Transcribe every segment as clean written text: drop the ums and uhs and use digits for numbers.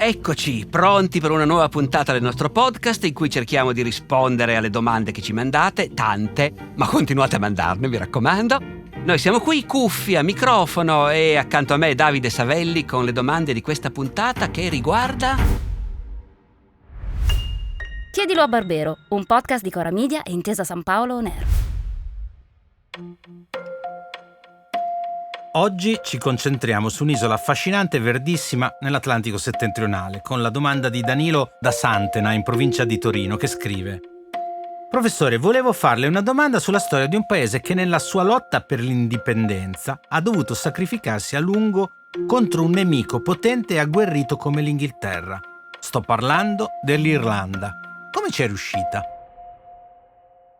Eccoci, pronti per una nuova puntata del nostro podcast in cui cerchiamo di rispondere alle domande che ci mandate, tante, ma continuate a mandarne, mi raccomando. Noi siamo qui, cuffia, microfono e accanto a me Davide Savelli con le domande di questa puntata che riguarda... Chiedilo a Barbero, un podcast di Cora Media e Intesa San Paolo On Air. Oggi ci concentriamo su un'isola affascinante e verdissima nell'Atlantico settentrionale, con la domanda di Danilo da Santena, in provincia di Torino, che scrive: Professore, volevo farle una domanda sulla storia di un paese che nella sua lotta per l'indipendenza ha dovuto sacrificarsi a lungo contro un nemico potente e agguerrito come l'Inghilterra. Sto parlando dell'Irlanda. Come ci è riuscita?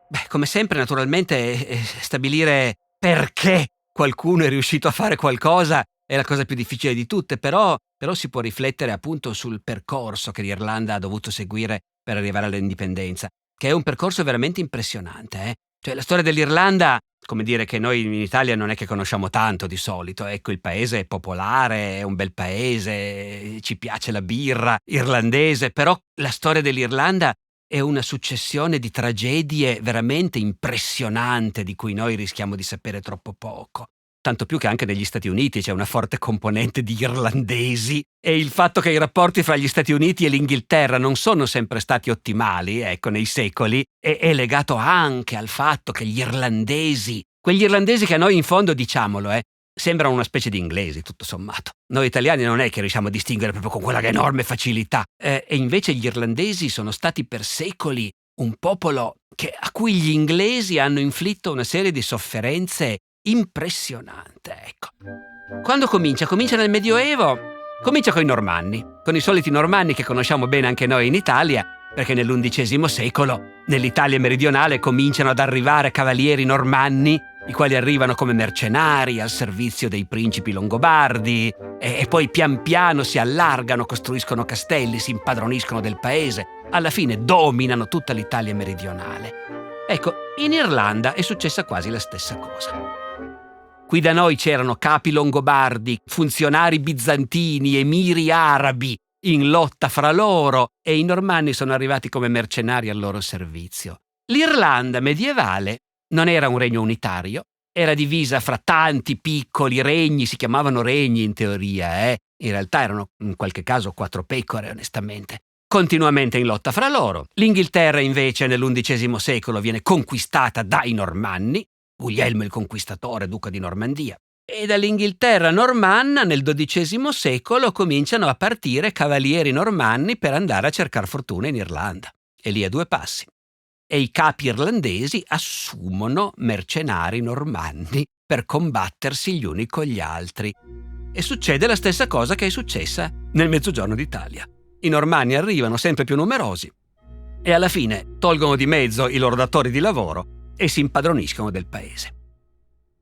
Beh, come sempre, naturalmente, stabilire perché qualcuno è riuscito a fare qualcosa è la cosa più difficile di tutte, però si può riflettere appunto sul percorso che l'Irlanda ha dovuto seguire per arrivare all'indipendenza, che è un percorso veramente impressionante. Cioè, la storia dell'Irlanda, come dire che noi in Italia non è che conosciamo tanto di solito. Ecco, il paese è popolare, è un bel paese, ci piace la birra irlandese, però la storia dell'Irlanda è una successione di tragedie veramente impressionante di cui noi rischiamo di sapere troppo poco. Tanto più che anche negli Stati Uniti c'è una forte componente di irlandesi e il fatto che i rapporti fra gli Stati Uniti e l'Inghilterra non sono sempre stati ottimali, ecco, nei secoli, è legato anche al fatto che gli irlandesi, quegli irlandesi che a noi in fondo, diciamolo, sembrano una specie di inglesi, tutto sommato. Noi italiani non è che riusciamo a distinguere proprio con quella enorme facilità. E invece gli irlandesi sono stati per secoli un popolo a cui gli inglesi hanno inflitto una serie di sofferenze impressionante, ecco. Quando comincia nel Medioevo, comincia con i Normanni, con i soliti Normanni che conosciamo bene anche noi in Italia, perché nell'XI secolo nell'Italia meridionale cominciano ad arrivare cavalieri normanni, i quali arrivano come mercenari al servizio dei principi longobardi e poi pian piano si allargano, costruiscono castelli, si impadroniscono del paese, alla fine dominano tutta l'Italia meridionale. Ecco, in Irlanda è successa quasi la stessa cosa. Qui da noi c'erano capi longobardi, funzionari bizantini, emiri arabi in lotta fra loro e i normanni sono arrivati come mercenari al loro servizio. L'Irlanda medievale non era un regno unitario, era divisa fra tanti piccoli regni, si chiamavano regni in teoria, In realtà erano in qualche caso 4 pecore, onestamente, continuamente in lotta fra loro. L'Inghilterra invece nell'XI secolo viene conquistata dai normanni, Guglielmo il Conquistatore, duca di Normandia. E dall'Inghilterra normanna nel XII secolo cominciano a partire cavalieri normanni per andare a cercare fortuna in Irlanda. E lì a 2 passi. E i capi irlandesi assumono mercenari normanni per combattersi gli uni con gli altri. E succede la stessa cosa che è successa nel Mezzogiorno d'Italia. I normanni arrivano sempre più numerosi e alla fine tolgono di mezzo i loro datori di lavoro e si impadroniscono del paese.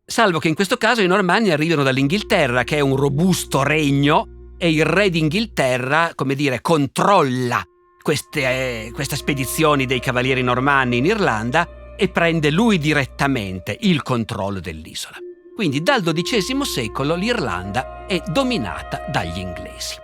Salvo che in questo caso i normanni arrivano dall'Inghilterra, che è un robusto regno, e il re d'Inghilterra, come dire, controlla queste spedizioni dei cavalieri normanni in Irlanda e prende lui direttamente il controllo dell'isola. Quindi dal XII secolo l'Irlanda è dominata dagli inglesi.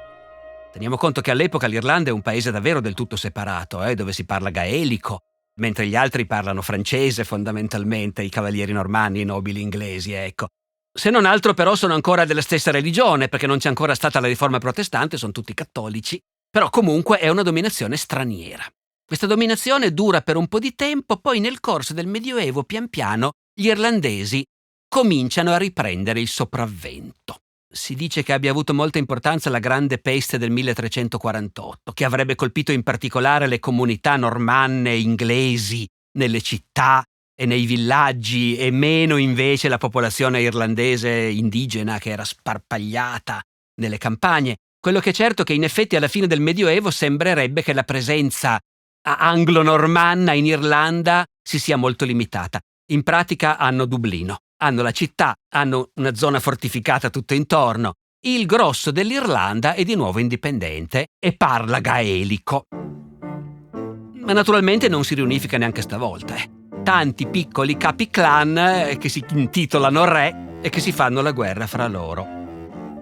Teniamo conto che all'epoca l'Irlanda è un paese davvero del tutto separato, dove si parla gaelico, mentre gli altri parlano francese fondamentalmente, i cavalieri normanni, i nobili inglesi, ecco. Se non altro però sono ancora della stessa religione, perché non c'è ancora stata la riforma protestante, sono tutti cattolici, però comunque è una dominazione straniera. Questa dominazione dura per un po' di tempo, poi nel corso del Medioevo pian piano gli irlandesi cominciano a riprendere il sopravvento. Si dice che abbia avuto molta importanza la grande peste del 1348, che avrebbe colpito in particolare le comunità normanne e inglesi nelle città e nei villaggi e meno invece la popolazione irlandese indigena che era sparpagliata nelle campagne. Quello che è certo è che in effetti alla fine del Medioevo sembrerebbe che la presenza anglo-normanna in Irlanda si sia molto limitata. In pratica hanno Dublino. Hanno la città, hanno una zona fortificata tutto intorno. Il grosso dell'Irlanda è di nuovo indipendente e parla gaelico. Ma naturalmente non si riunifica neanche stavolta. Tanti piccoli capi clan che si intitolano re e che si fanno la guerra fra loro.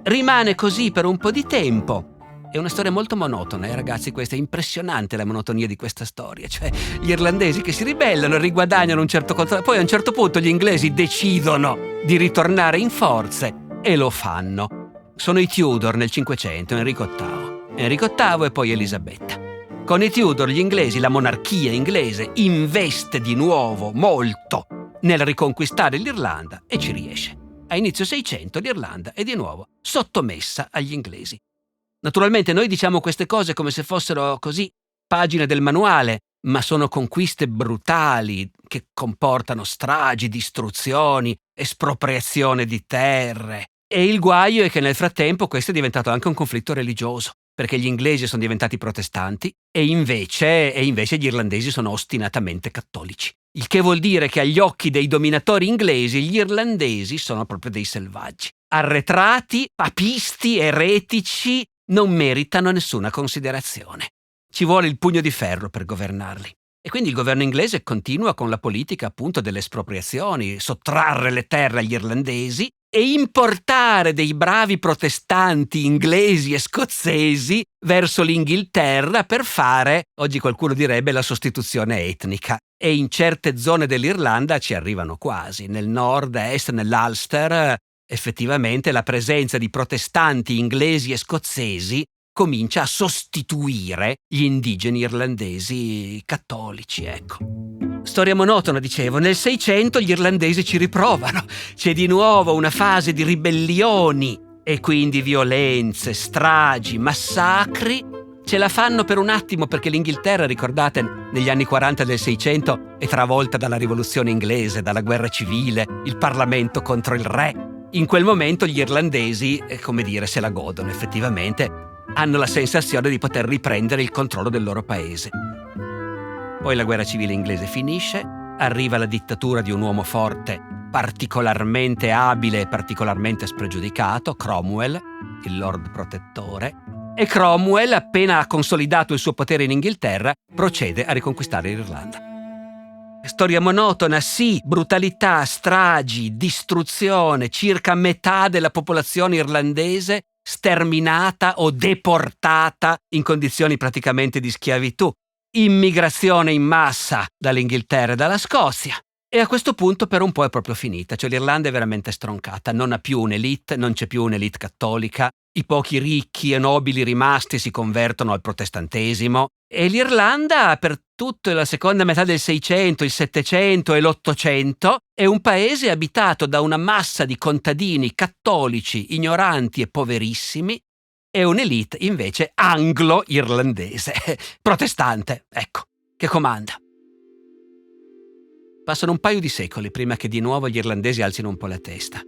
Rimane così per un po' di tempo, È una storia molto monotona, ragazzi, questa è impressionante la monotonia di questa storia, cioè gli irlandesi che si ribellano, riguadagnano un certo controllo, poi a un certo punto gli inglesi decidono di ritornare in forze e lo fanno. Sono i Tudor nel Cinquecento, Enrico VIII e poi Elisabetta. Con i Tudor gli inglesi, la monarchia inglese investe di nuovo molto nel riconquistare l'Irlanda e ci riesce. A inizio Seicento l'Irlanda è di nuovo sottomessa agli inglesi. Naturalmente noi diciamo queste cose come se fossero così pagine del manuale, ma sono conquiste brutali che comportano stragi, distruzioni, espropriazione di terre. E il guaio è che nel frattempo questo è diventato anche un conflitto religioso, perché gli inglesi sono diventati protestanti e invece gli irlandesi sono ostinatamente cattolici. Il che vuol dire che agli occhi dei dominatori inglesi gli irlandesi sono proprio dei selvaggi. Arretrati, papisti, eretici, non meritano nessuna considerazione. Ci vuole il pugno di ferro per governarli. E quindi il governo inglese continua con la politica appunto delle espropriazioni, sottrarre le terre agli irlandesi e importare dei bravi protestanti inglesi e scozzesi verso l'Inghilterra per fare, oggi qualcuno direbbe, la sostituzione etnica. E in certe zone dell'Irlanda ci arrivano quasi. Nel nord-est, nell'Ulster, effettivamente la presenza di protestanti inglesi e scozzesi comincia a sostituire gli indigeni irlandesi cattolici, ecco. Storia monotona, dicevo. Nel Seicento gli irlandesi ci riprovano. C'è di nuovo una fase di ribellioni e quindi violenze, stragi, massacri. Ce la fanno per un attimo perché l'Inghilterra, ricordate, negli anni 40 del Seicento è travolta dalla rivoluzione inglese, dalla guerra civile, il Parlamento contro il re. In quel momento gli irlandesi, se la godono effettivamente, hanno la sensazione di poter riprendere il controllo del loro paese. Poi la guerra civile inglese finisce, arriva la dittatura di un uomo forte, particolarmente abile e particolarmente spregiudicato, Cromwell, il Lord Protettore, e Cromwell, appena ha consolidato il suo potere in Inghilterra, procede a riconquistare l'Irlanda. Storia monotona, sì, brutalità, stragi, distruzione, circa metà della popolazione irlandese sterminata o deportata in condizioni praticamente di schiavitù, immigrazione in massa dall'Inghilterra e dalla Scozia. E a questo punto per un po' è proprio finita, cioè l'Irlanda è veramente stroncata, non ha più un'elite, non c'è più un'elite cattolica, i pochi ricchi e nobili rimasti si convertono al protestantesimo e l'Irlanda per tutta la seconda metà del Seicento, il Settecento e l'Ottocento è un paese abitato da una massa di contadini cattolici, ignoranti e poverissimi e un'elite invece anglo-irlandese, protestante, ecco, che comanda. Passano un paio di secoli prima che di nuovo gli irlandesi alzino un po' la testa.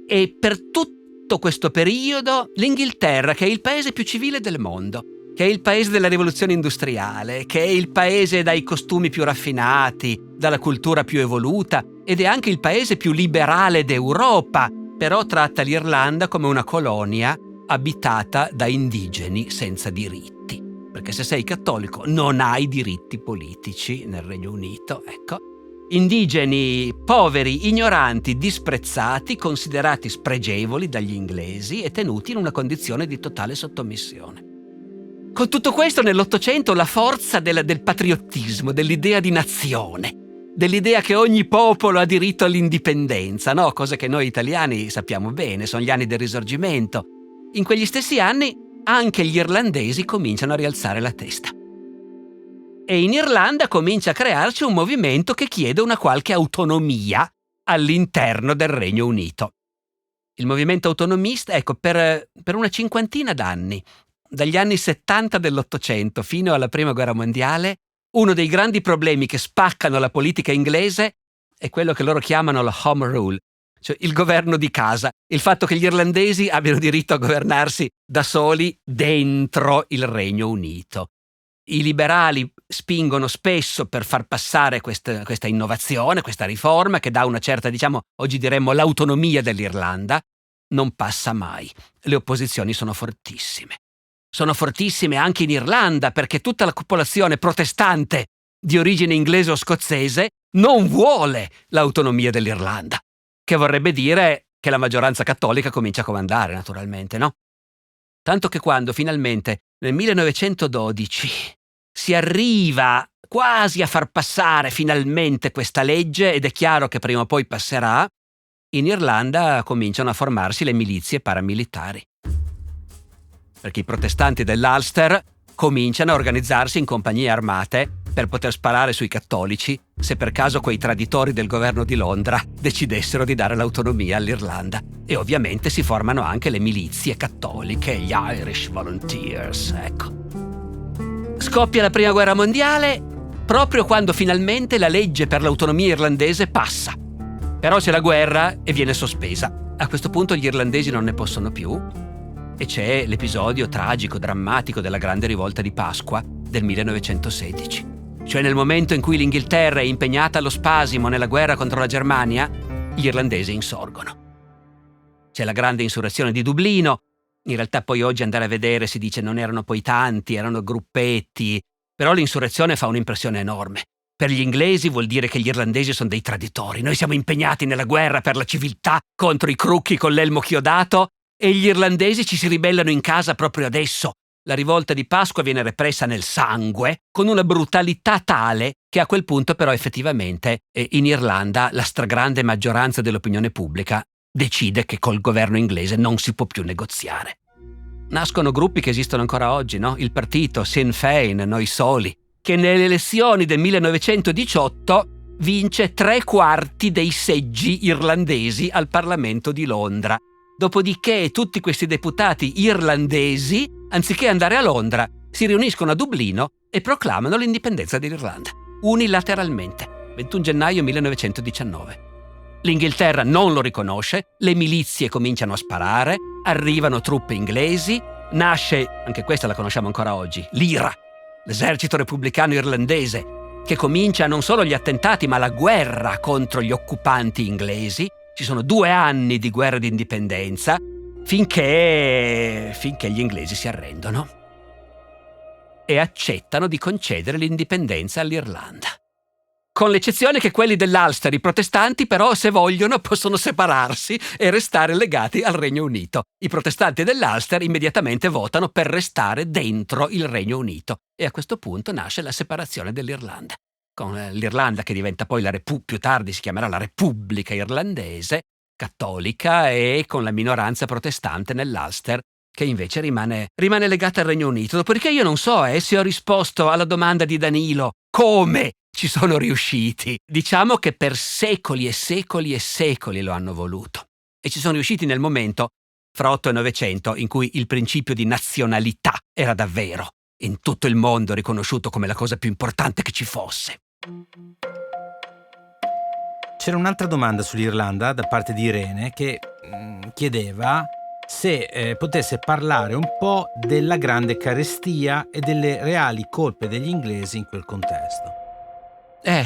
E per tutto questo periodo l'Inghilterra, che è il paese più civile del mondo, che è il paese della rivoluzione industriale, che è il paese dai costumi più raffinati, dalla cultura più evoluta, ed è anche il paese più liberale d'Europa, però tratta l'Irlanda come una colonia abitata da indigeni senza diritti. Perché se sei cattolico non hai diritti politici nel Regno Unito, ecco. Indigeni poveri, ignoranti, disprezzati, considerati spregevoli dagli inglesi e tenuti in una condizione di totale sottomissione. Con tutto questo nell'Ottocento la forza del patriottismo, dell'idea di nazione, dell'idea che ogni popolo ha diritto all'indipendenza, no? Cosa che noi italiani sappiamo bene, sono gli anni del Risorgimento. In quegli stessi anni anche gli irlandesi cominciano a rialzare la testa. E in Irlanda comincia a crearsi un movimento che chiede una qualche autonomia all'interno del Regno Unito. Il movimento autonomista, ecco, per una cinquantina d'anni, dagli anni 70 dell'Ottocento fino alla Prima Guerra Mondiale, uno dei grandi problemi che spaccano la politica inglese è quello che loro chiamano la home rule, cioè il governo di casa, il fatto che gli irlandesi abbiano diritto a governarsi da soli dentro il Regno Unito. I liberali spingono spesso per far passare questa innovazione, questa riforma che dà una certa, oggi diremmo l'autonomia dell'Irlanda. Non passa mai. Le opposizioni sono fortissime. Sono fortissime anche in Irlanda perché tutta la popolazione protestante di origine inglese o scozzese non vuole l'autonomia dell'Irlanda, che vorrebbe dire che la maggioranza cattolica comincia a comandare, naturalmente, no? Tanto che quando finalmente nel 1912 si arriva quasi a far passare finalmente questa legge, ed è chiaro che prima o poi passerà, in Irlanda cominciano a formarsi le milizie paramilitari. Perché i protestanti dell'Ulster cominciano a organizzarsi in compagnie armate per poter sparare sui cattolici se per caso quei traditori del governo di Londra decidessero di dare l'autonomia all'Irlanda. E ovviamente si formano anche le milizie cattoliche, gli Irish Volunteers, ecco. Scoppia la Prima Guerra Mondiale proprio quando finalmente la legge per l'autonomia irlandese passa. Però c'è la guerra e viene sospesa. A questo punto gli irlandesi non ne possono più e c'è l'episodio tragico, drammatico della grande rivolta di Pasqua del 1916. Cioè nel momento in cui l'Inghilterra è impegnata allo spasimo nella guerra contro la Germania, gli irlandesi insorgono. C'è la grande insurrezione di Dublino. In realtà poi oggi andare a vedere si dice non erano poi tanti, erano gruppetti, però l'insurrezione fa un'impressione enorme. Per gli inglesi vuol dire che gli irlandesi sono dei traditori. Noi siamo impegnati nella guerra per la civiltà contro i crucchi con l'elmo chiodato e gli irlandesi ci si ribellano in casa proprio adesso. La rivolta di Pasqua viene repressa nel sangue, con una brutalità tale che a quel punto però effettivamente in Irlanda la stragrande maggioranza dell'opinione pubblica decide che col governo inglese non si può più negoziare. Nascono gruppi che esistono ancora oggi, no? Il partito Sinn Féin, Noi Soli, che nelle elezioni del 1918 vince 3/4 dei seggi irlandesi al Parlamento di Londra. Dopodiché tutti questi deputati irlandesi, anziché andare a Londra, si riuniscono a Dublino e proclamano l'indipendenza dell'Irlanda, unilateralmente, 21 gennaio 1919. L'Inghilterra non lo riconosce, le milizie cominciano a sparare, arrivano truppe inglesi, nasce, anche questa la conosciamo ancora oggi, l'IRA, l'esercito repubblicano irlandese, che comincia non solo gli attentati ma la guerra contro gli occupanti inglesi. Ci sono 2 anni di guerra di indipendenza finché gli inglesi si arrendono e accettano di concedere l'indipendenza all'Irlanda. Con l'eccezione che quelli dell'Ulster, i protestanti, però, se vogliono, possono separarsi e restare legati al Regno Unito. I protestanti dell'Ulster immediatamente votano per restare dentro il Regno Unito e a questo punto nasce la separazione dell'Irlanda. Con l'Irlanda che diventa poi più tardi si chiamerà la Repubblica Irlandese, cattolica, e con la minoranza protestante nell'Ulster che invece rimane legata al Regno Unito. Dopodiché io non so se ho risposto alla domanda di Danilo come ci sono riusciti. Diciamo che per secoli e secoli e secoli lo hanno voluto e ci sono riusciti nel momento fra 8 e 900 in cui il principio di nazionalità era davvero in tutto il mondo riconosciuto come la cosa più importante che ci fosse. C'era un'altra domanda sull'Irlanda da parte di Irene che chiedeva se potesse parlare un po' della grande carestia e delle reali colpe degli inglesi in quel contesto.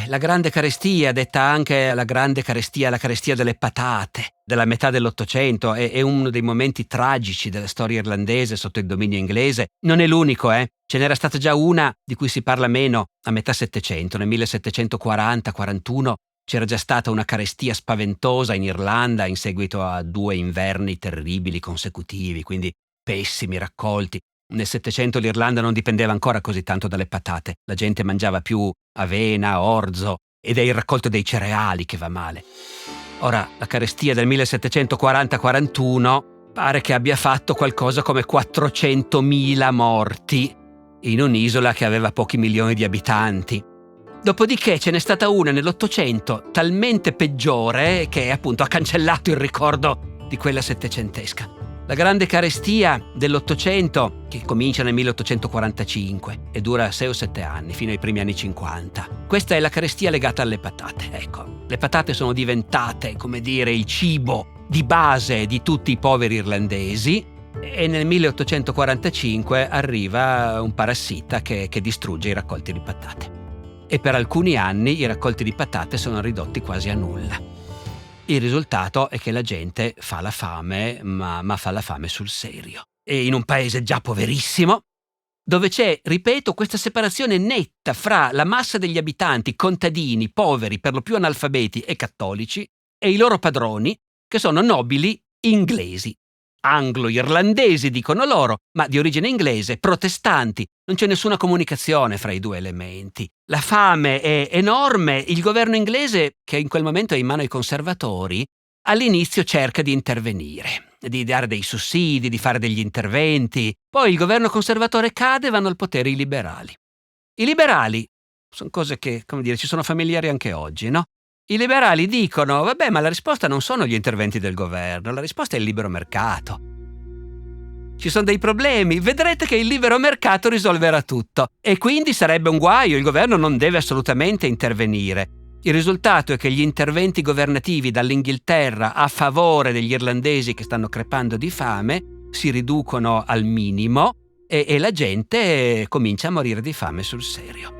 La grande carestia, detta anche la grande carestia, la carestia delle patate, della metà dell'Ottocento, è uno dei momenti tragici della storia irlandese sotto il dominio inglese. Non è l'unico, Ce n'era stata già una di cui si parla meno a metà Settecento, nel 1740-41 c'era già stata una carestia spaventosa in Irlanda in seguito a 2 inverni terribili consecutivi, quindi pessimi raccolti. Nel Settecento l'Irlanda non dipendeva ancora così tanto dalle patate, la gente mangiava più avena, orzo ed è il raccolto dei cereali che va male. Ora, la carestia del 1740-41 pare che abbia fatto qualcosa come 400.000 morti in un'isola che aveva pochi milioni di abitanti. Dopodiché ce n'è stata una nell'Ottocento talmente peggiore che appunto ha cancellato il ricordo di quella settecentesca. La grande carestia dell'Ottocento, che comincia nel 1845 e dura 6 o 7 anni, fino ai primi anni 50. Questa è la carestia legata alle patate. Ecco, le patate sono diventate, come dire, il cibo di base di tutti i poveri irlandesi e nel 1845 arriva un parassita che distrugge i raccolti di patate. E per alcuni anni i raccolti di patate sono ridotti quasi a nulla. Il risultato è che la gente fa la fame, ma fa la fame sul serio. E in un paese già poverissimo, dove c'è, ripeto, questa separazione netta fra la massa degli abitanti, contadini, poveri, per lo più analfabeti e cattolici, e i loro padroni, che sono nobili inglesi. anglo-irlandesi, dicono loro, ma di origine inglese, protestanti. Non c'è nessuna comunicazione fra i due elementi. La fame è enorme, il governo inglese, che in quel momento è in mano ai conservatori, all'inizio cerca di intervenire, di dare dei sussidi, di fare degli interventi. Poi il governo conservatore cade e vanno al potere i liberali. I liberali sono cose che, ci sono familiari anche oggi, no? I liberali dicono, vabbè, ma la risposta non sono gli interventi del governo, la risposta è il libero mercato. Ci sono dei problemi, vedrete che il libero mercato risolverà tutto. E quindi sarebbe un guaio, il governo non deve assolutamente intervenire. Il risultato è che gli interventi governativi dall'Inghilterra a favore degli irlandesi che stanno crepando di fame si riducono al minimo e la gente comincia a morire di fame sul serio.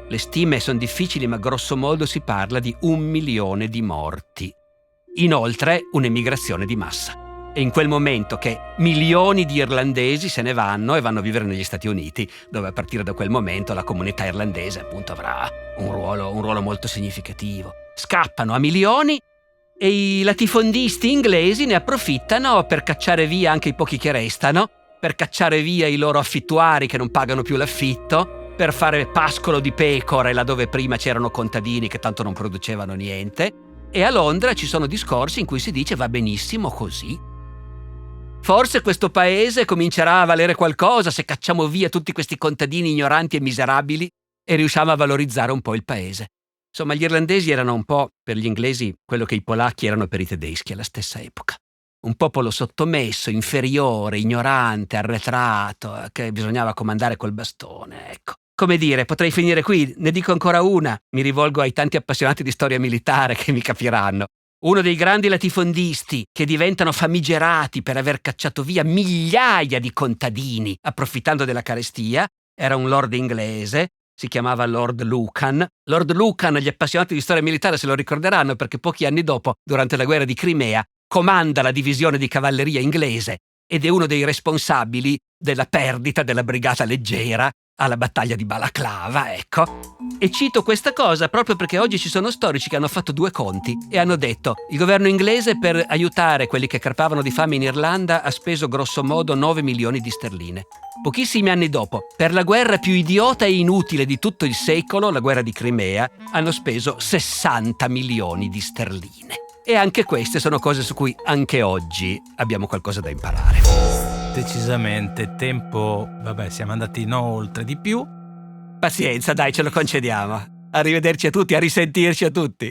Le stime sono difficili, ma grosso modo si parla di 1 milione di morti. Inoltre, un'emigrazione di massa. È in quel momento che milioni di irlandesi se ne vanno e vanno a vivere negli Stati Uniti, dove a partire da quel momento la comunità irlandese appunto avrà un ruolo molto significativo. Scappano a milioni e i latifondisti inglesi ne approfittano per cacciare via anche i pochi che restano, per cacciare via i loro affittuari che non pagano più l'affitto, per fare pascolo di pecore laddove prima c'erano contadini che tanto non producevano niente. E a Londra ci sono discorsi in cui si dice va benissimo così. Forse questo paese comincerà a valere qualcosa se cacciamo via tutti questi contadini ignoranti e miserabili e riusciamo a valorizzare un po' il paese. Insomma, gli irlandesi erano un po' per gli inglesi quello che i polacchi erano per i tedeschi alla stessa epoca. Un popolo sottomesso, inferiore, ignorante, arretrato, che bisognava comandare col bastone, ecco. Come dire, potrei finire qui, ne dico ancora una. Mi rivolgo ai tanti appassionati di storia militare che mi capiranno. Uno dei grandi latifondisti che diventano famigerati per aver cacciato via migliaia di contadini approfittando della carestia era un lord inglese, si chiamava Lord Lucan. Lord Lucan, gli appassionati di storia militare se lo ricorderanno perché pochi anni dopo, durante la guerra di Crimea, comanda la divisione di cavalleria inglese ed è uno dei responsabili della perdita della brigata leggera alla battaglia di Balaclava, ecco. E cito questa cosa proprio perché oggi ci sono storici che hanno fatto 2 conti e hanno detto il governo inglese per aiutare quelli che crepavano di fame in Irlanda ha speso grosso modo 9 milioni di sterline. Pochissimi anni dopo, per la guerra più idiota e inutile di tutto il secolo, la guerra di Crimea, hanno speso 60 milioni di sterline. E anche queste sono cose su cui anche oggi abbiamo qualcosa da imparare. Decisamente, tempo, siamo andati oltre di più. Pazienza, dai, ce lo concediamo. Arrivederci a tutti, a risentirci a tutti.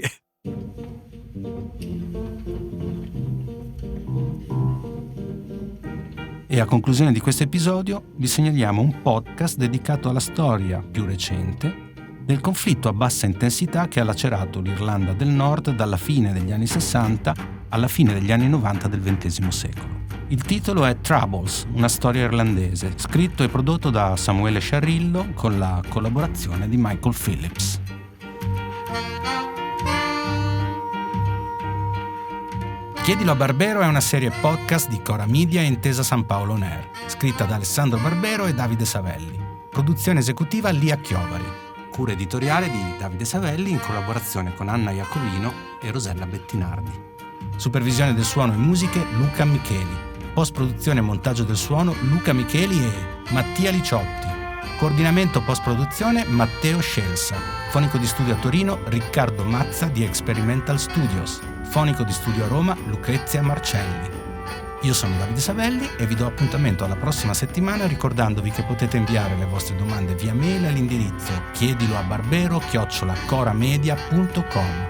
E a conclusione di questo episodio vi segnaliamo un podcast dedicato alla storia più recente del conflitto a bassa intensità che ha lacerato l'Irlanda del Nord dalla fine degli anni 60 alla fine degli anni 90 del XX secolo. Il titolo è Troubles, una storia irlandese, scritto e prodotto da Samuele Sciarrillo con la collaborazione di Michael Phillips. Chiedilo a Barbero è una serie podcast di Cora Media e Intesa San Paolo On Air, scritta da Alessandro Barbero e Davide Savelli. Produzione esecutiva Lia Chiovari. Cura editoriale di Davide Savelli in collaborazione con Anna Iacovino e Rosella Bettinardi. Supervisione del suono e musiche Luca Micheli. Post-produzione e montaggio del suono Luca Micheli e Mattia Liciotti. Coordinamento post-produzione Matteo Scelsa. Fonico di studio a Torino Riccardo Mazza di Experimental Studios. Fonico di studio a Roma Lucrezia Marcelli. Io sono Davide Savelli e vi do appuntamento alla prossima settimana ricordandovi che potete inviare le vostre domande via mail all'indirizzo chiediloaBarbero@coramedia.com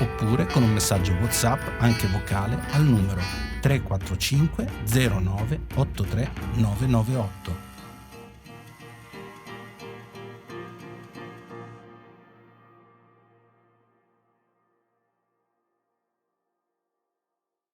oppure con un messaggio WhatsApp anche vocale al numero 345 09 83 998.